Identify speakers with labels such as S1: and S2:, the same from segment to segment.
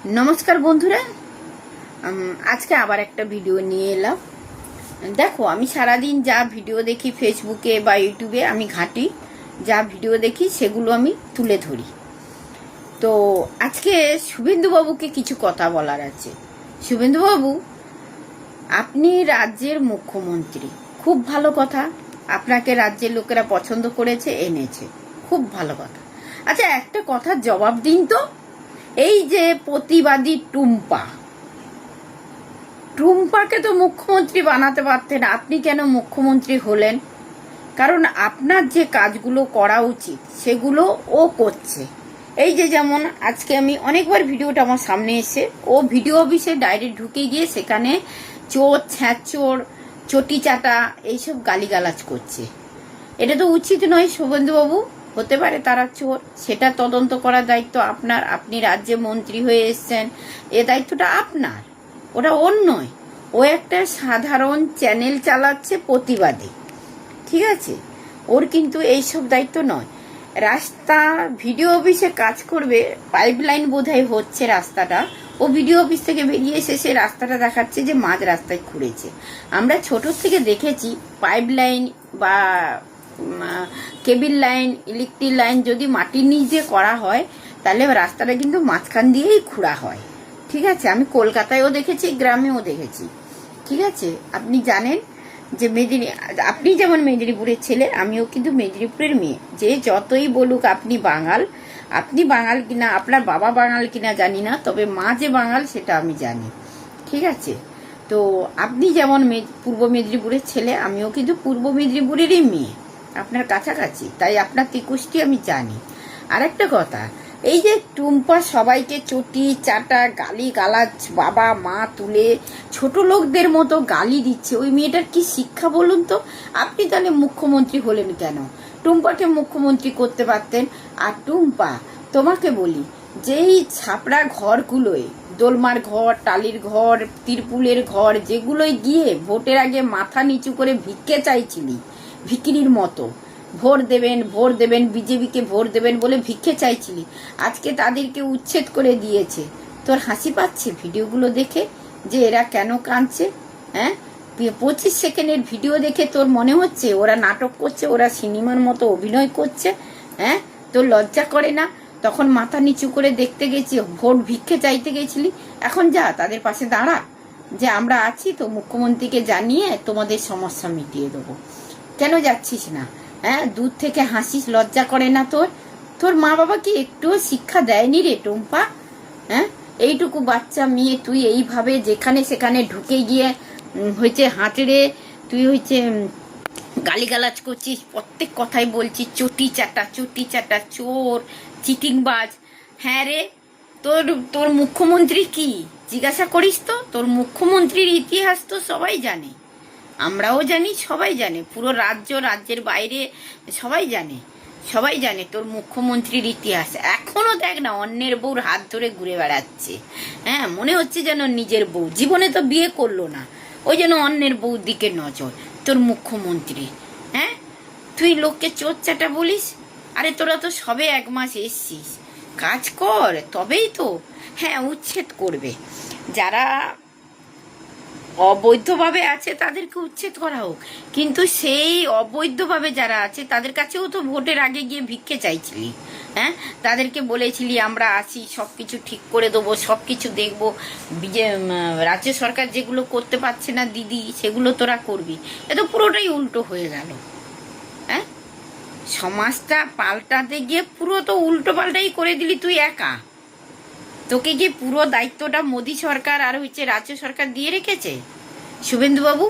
S1: নমস্কার বন্ধুরা, আজকে আবার একটা ভিডিও নিয়ে এলাম। দেখো, আমি সারাদিন যা ভিডিও দেখি ফেসবুকে বা ইউটিউবে আমি ঘাঁটি, যা ভিডিও দেখি সেগুলো আমি তুলে ধরি। তো আজকে শুভেন্দুবাবুকে কিছু কথা বলার আছে। শুভেন্দুবাবু, আপনি রাজ্যের মুখ্যমন্ত্রী, খুব ভালো কথা। আপনাকে রাজ্যের লোকেরা পছন্দ করেছে, এনেছে, খুব ভালো কথা। আচ্ছা, একটা কথার জবাব দিন তো। এই যে প্রতিবাদী টুম্পাকে তো মুখ্যমন্ত্রী বানাতে পারতেন, আপনি কেন মুখ্যমন্ত্রী হলেন? কারণ আপনার যে কাজগুলো করা উচিত সেগুলো ও করছে। এই যে যেমন আজকে আমি অনেকবার ভিডিওটা আমার সামনে এসে ও ভিডিও অফিসে ডাইরেক্ট ঢুকে গিয়ে সেখানে চোর, ছ্যাঁচোর, চটি চাটা এইসব গালিগালাজ করছে। এটা তো উচিত নয় শুভেন্দুবাবু। হতে পারে তারা চোর, সেটা তদন্ত করার দায়িত্ব আপনার। আপনি রাজ্যে মন্ত্রী হয়ে এসছেন, এ দায়িত্বটা আপনার, ওটা ওর নয়। ও একটা সাধারণ চ্যানেল চালাচ্ছে প্রতিবাদী, ঠিক আছে? ওর কিন্তু এইসব দায়িত্ব নয়। রাস্তা ভিডিও অফিসে কাজ করবে, পাইপ লাইন বোধহয় হচ্ছে রাস্তাটা, ও ভিডিও অফিস থেকে বেরিয়ে এসে সে রাস্তাটা দেখাচ্ছে যে মাঝ রাস্তায় খুঁড়েছে। আমরা ছোট থেকে দেখেছি পাইপ লাইন বা কেবিল লাইন, ইলেকট্রিক লাইন যদি মাটির নিচে করা হয় তাহলে রাস্তাটা কিন্তু মাঝখান দিয়েই খুঁড়া হয়, ঠিক আছে? আমি কলকাতায়ও দেখেছি, গ্রামেও দেখেছি, ঠিক আছে? আপনি জানেন যে আপনি যেমন মেদিনীপুরের ছেলে, আমিও কিন্তু মেদিনীপুরের মেয়ে। যে যতই বলুক আপনি বাঙাল কিনা, আপনার বাবা বাঙাল কিনা জানি না, তবে মা যে বাঙাল সেটা আমি জানি, ঠিক আছে? তো আপনি যেমন পূর্ব মেদিনীপুরের ছেলে, আমিও কিন্তু পূর্ব মেদিনীপুরেরই মেয়ে, আপনার কাছাকাছি, তাই আপনার তিকুষ্টি আমি জানি। আর একটা কথা, এই যে টুম্পা সবাইকে চটি চাটা গালি গালাজ বাবা মা তুলে ছোট লোকদের মতো গালি দিচ্ছে, ওই মেয়েটার কি শিক্ষা বলুন তো? আপনি তাহলে মুখ্যমন্ত্রী হলেন কেন? টুম্পাকে মুখ্যমন্ত্রী করতে পারতেন। আর টুম্পা, তোমাকে বলি, যেই ছাপড়া ঘরগুলোয়, দোলমার ঘর, টালির ঘর, তিরপুলের ঘর, যেগুলোয় গিয়ে ভোটের আগে মাথা নিচু করে ভিক্ষে চাইছিলি, ভিকিরির মতো, ভোট দেবেন বিজেপিকে ভোট দেবেন বলে ভিক্ষে চাইছিলি, আজকে তাদেরকে উচ্ছেদ করে দিয়েছে। তোর হাসি পাচ্ছে ভিডিওগুলো দেখে যে এরা কেন কাঁদছে? হ্যাঁ, 25 সেকেন্ডের ভিডিও দেখে তোর মনে হচ্ছে ওরা নাটক করছে, ওরা সিনেমার মতো অভিনয় করছে? হ্যাঁ, তোর লজ্জা করে না? তখন মাথা নিচু করে দেখতে গেছি, ভোট ভিক্ষে চাইতে গেছিলি, এখন যা তাদের পাশে দাঁড়া, যে আমরা আছি তো, মুখ্যমন্ত্রীকে জানিয়ে তোমাদের সমস্যা মিটিয়ে দেবো। কেন যাচ্ছিস না? হ্যাঁ, দূর থেকে হাসিস, লজ্জা করে না তোর? তোর মা বাবা কি একটুও শিক্ষা দেয়নি রে টুম্পা? হ্যাঁ, এইটুকু বাচ্চা মেয়ে তুই এইভাবে যেখানে সেখানে ঢুকে গিয়ে হয়েছে হাঁটড়ে, তুই হয়েছে গালিগালাজ করছিস, প্রত্যেক কথাই বলছিস চটি চাটা, চোর, চিটিংবাজ। হ্যাঁ রে, তোর তোর মুখ্যমন্ত্রী কি জিজ্ঞাসা করিস তো? তোর মুখ্যমন্ত্রীর ইতিহাস তো সবাই জানে, আমরাও জানি, সবাই জানে, পুরো রাজ্যের বাইরে সবাই জানে তোর মুখ্যমন্ত্রীর ইতিহাস। এখনো দেখ না, অন্যের বউর হাত ধরে ঘুরে বেড়াচ্ছে। হ্যাঁ, মনে হচ্ছে যেন নিজের বউ, জীবনে তো বিয়ে করলো না, ওই যেন অন্যের বউর দিকে নজর তোর মুখ্যমন্ত্রী। হ্যাঁ, তুই লোককে চোর চাটা বলিস? আরে তোরা তো সবে 1 মাস এসছিস, কাজ কর তবেই তো। হ্যাঁ, উচ্ছেদ করবে, যারা অবৈধভাবে আছে তাদেরকে উচ্ছেদ করা হোক, কিন্তু সেই অবৈধভাবে যারা আছে তাদের কাছেও তো ভোটের আগে গিয়ে ভিক্ষে চাইছিলি। হ্যাঁ, তাদেরকে বলেছিলি আমরা আসি, সবকিছু ঠিক করে দেবো, সবকিছু দেখবো, রাজ্য সরকার যেগুলো করতে পারছে না দিদি, সেগুলো তোরা করবি। এ তো পুরোটাই উল্টো হয়ে গেল। হ্যাঁ, সমাজটা পাল্টাতে গিয়ে পুরো তো উল্টো পাল্টাই করে দিলি তুই একা। তোকে কি পুরো দায়িত্বটা মোদী সরকার আর হচ্ছে রাজ্য সরকার দিয়ে রেখেছে? শুভেন্দুবাবু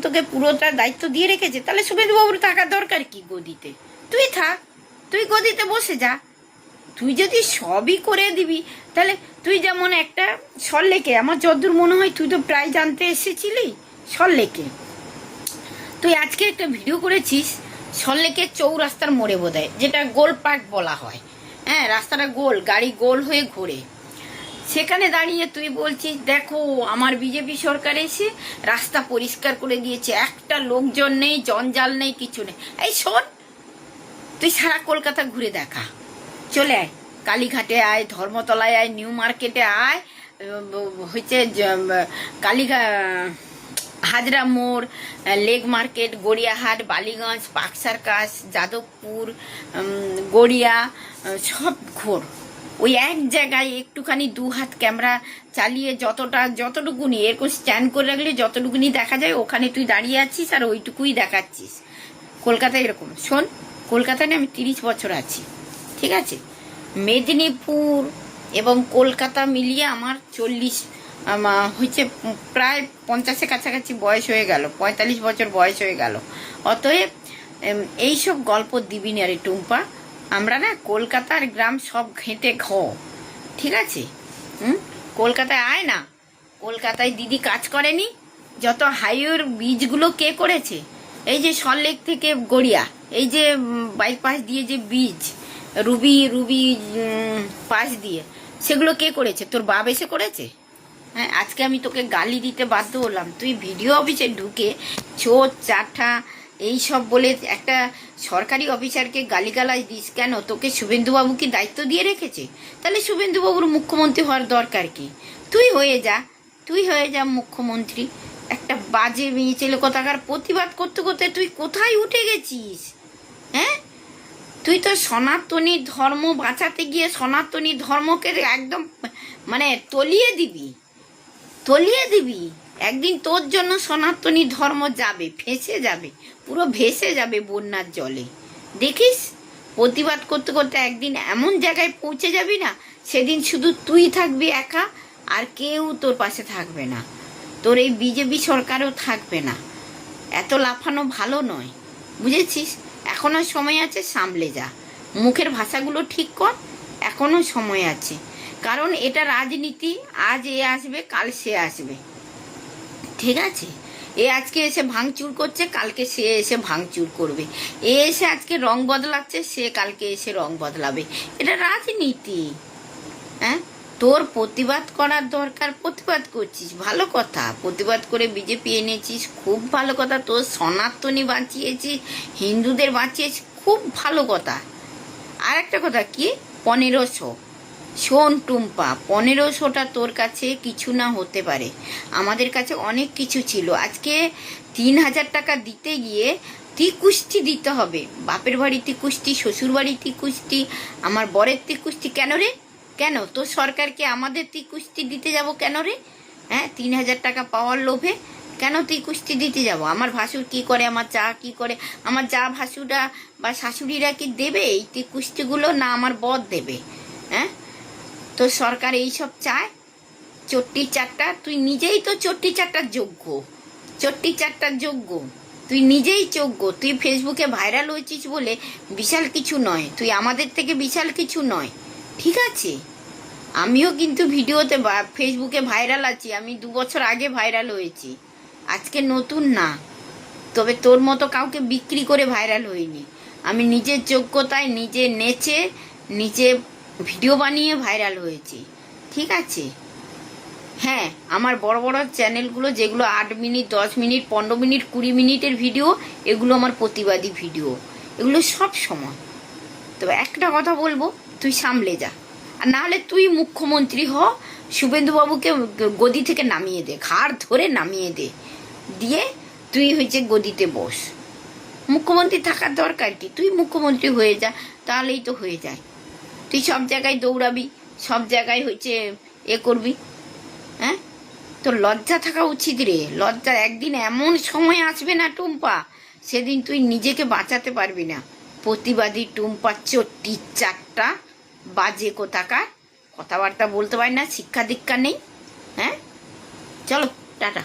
S1: তোকে পুরোটা দায়িত্ব দিয়ে রেখেছে, তাহলে শুভেন্দুবাবুর থাকার দরকার কি গদিতে? তুই থাক, তুই গদিতে বসে যা। তুই যদি সবই করে দিবি, তাহলে তুই যেমন একটা সল্লেকে, আমার যতদূর মনে হয় তুই তো প্রায় জানতে এসেছিলি সল্লেকে, তুই আজকে একটা ভিডিও করেছিস সল্লেকের চৌরাস্তার মোড়ে বোধহয়, যেটা গোল পার্ক বলা হয়। হ্যাঁ, রাস্তাটা গোল, গাড়ি গোল হয়ে ঘোরে, সেখানে দাঁড়িয়ে তুই বলছিস দেখো আমার বিজেপি সরকার এসে রাস্তা পরিষ্কার করে দিয়েছে, একটা লোকজন নেই, জঞ্জাল নেই, কিছু নেই। এই শোন, তুই সারা কলকাতা ঘুরে দেখা, চলে আয়, কালীঘাটে আয়, ধর্মতলায় আয়, নিউ মার্কেটে আয়, হচ্ছে কালীঘাট, হাজরা মোড়, lake market, Gariahat, Ballygunge, park circus, Jadavpur, Garia, সব ঘোর। ওই এক জায়গায় একটুখানি 2 হাত ক্যামেরা চালিয়ে যতটুকুনি এরকম স্ট্যান্ড করে রাখলে যতটুকুনি দেখা যায় ওখানে তুই দাঁড়িয়ে আছিস আর ওইটুকুই দেখাচ্ছিস। কলকাতায় এরকম, শোন, কলকাতায় না আমি 30 বছর আছি, ঠিক আছে? মেদিনীপুর এবং কলকাতা মিলিয়ে আমার 40 হচ্ছে প্রায় 50-এর কাছাকাছি বয়স হয়ে গেল, 45 বছর বয়স হয়ে গেল। অতএব এইসব গল্প দিবি না রে টুম্পা। আমরা না কলকাতার গ্রাম সব ঘেঁটে ঠিক আছে? কলকাতায় আয় না। কলকাতায় দিদি কাজ করেনি? যত হাইওয়ের বীজগুলো কে করেছে? এই যে সল্টলেক থেকে গড়িয়া, এই যে বাইপাস দিয়ে যে বীজ, রুবি পাশ দিয়ে, সেগুলো কে করেছে? তোর বাপ এসে করেছে? হ্যাঁ, আজকে আমি তোকে গালি দিতে বাধ্য হলাম। তুই ভিডিও অফিসে ঢুকে চোর চাঠা এইসব বলে একটা সরকারি অফিসারকে গালিগালাজ দিস কেন? তোকে শুভেন্দুবাবু কি দায়িত্ব দিয়ে রেখেছে? তাহলে শুভেন্দুবাবুর মুখ্যমন্ত্রী হওয়ার দরকার কি? তুই হয়ে যা মুখ্যমন্ত্রী। একটা বাজে মেয়ে ছেলে কোথাকার, প্রতিবাদ করতে করতে তুই কোথায় উঠে গেছিস? হ্যাঁ, তুই তো সনাতনী ধর্ম বাঁচাতে গিয়ে সনাতনী ধর্মকে একদম মানে তলিয়ে দিবি। একদিন তোর জন্য সনাতনী ধর্ম যাবে, ফেঁসে যাবে, পুরো ভেসে যাবে বন্যার জলে। দেখিস, প্রতিবাদ করতে করতে একদিন এমন জায়গায় পৌঁছে যাবি না, সেদিন শুধু তুই থাকবি একা, আর কেউ তোর পাশে থাকবে না। তোর এই বিজেপি সরকারও থাকবে না। এত লাফানো ভালো নয়, বুঝেছিস? এখনো সময় আছে, সামলে যা। মুখের ভাষাগুলো ঠিক কর, এখনো সময় আছে। কারণ এটা রাজনীতি, আজ এ আসবে, কাল সে আসবে, ঠিক আছে? এ আজকে এসে ভাঙচুর করছে, কালকে সে এসে ভাঙচুর করবে। এ এসে আজকে রং বদলাচ্ছে, সে কালকে এসে রং বদলাবে। এটা রাজনীতি। হ্যাঁ, তোর প্রতিবাদ করার দরকার, প্রতিবাদ করছিস, ভালো কথা। প্রতিবাদ করে বিজেপি এনেছিস, খুব ভালো কথা। তোর সনাতনী বাঁচিয়েছিস, হিন্দুদের বাঁচিয়েছিস, খুব ভালো কথা। আর একটা কথা কি, 1500, শোন টুম্পা, 1500টা তোর কাছে কিছু না হতে পারে, আমাদের কাছে অনেক কিছু ছিল। আজকে 3000 টাকা দিতে গিয়ে তিকুষ্টি দিতে হবে। বাপের বাড়ি তিকুষ্টি, শ্বশুর বাড়ি তিকুষ্টি, আমার বরের তিকুষ্টি। কেন রে? কেন তোর সরকারকে আমাদের তিকুষ্টি দিতে যাব কেন রে? হ্যাঁ, 3000 টাকা পাওয়ার লোভে কেন তিকুষ্টি দিতে যাব? আমার ভাসুর কি করে, আমার যা কি করে, আমার যা ভাসুরা বা শাশুড়িরা কি দেবে এই তিকুষ্টিগুলো? না আমার বর দেবে? হ্যাঁ, তো সরকার এইসব চায়। চট্টি চারটা, তুই নিজেই তো চট্টি চারটার যোগ্য, তুই নিজেই যোগ্য। তুই ফেসবুকে ভাইরাল হয়েছিস বলে বিশাল কিছু নয়, তুই আমাদের থেকে বিশাল কিছু নয়, ঠিক আছে? আমিও কিন্তু ভিডিওতে ফেসবুকে ভাইরাল আছি। আমি 2 বছর আগে ভাইরাল হয়েছি, আজকে নতুন না। তবে তোর মতো কাউকে বিক্রি করে ভাইরাল হইনি। আমি নিজের যোগ্যতায়, নিজে নেচে, নিজে ভিডিও বানিয়ে ভাইরাল হয়েছি, ঠিক আছে? হ্যাঁ, আমার বড় বড় চ্যানেলগুলো যেগুলো 8 মিনিট, 10 মিনিট, 15 মিনিট, 20 মিনিটের ভিডিও, এগুলো আমার প্রতিবাদী ভিডিও, এগুলো সব সময়। তবে একটা কথা বলবো, তুই সামলে যা। আর না হলে তুই মুখ্যমন্ত্রী হ, শুভেন্দুবাবুকে গদি থেকে নামিয়ে দে, ঘাড় ধরে নামিয়ে দে, দিয়ে তুই হয়েছে গদিতে বস। মুখ্যমন্ত্রী থাকার দরকার কি? তুই মুখ্যমন্ত্রী হয়ে যা, তাহলেই তো হয়ে যায়। তুই সব জায়গায় দৌড়াবি, সব জায়গায় হচ্ছে করবি। হ্যাঁ, তোর লজ্জা থাকা উচিত রে, লজ্জা। একদিন এমন সময় আসবে না টুম্পা, সেদিন তুই নিজেকে বাঁচাতে পারবি না। প্রতিবাদী টুম্পা চট্টি চারটা বাজে কোথাকার, কথাবার্তা বলতে পারি না, শিক্ষা দীক্ষা নেই। হ্যাঁ, চলো টাটা।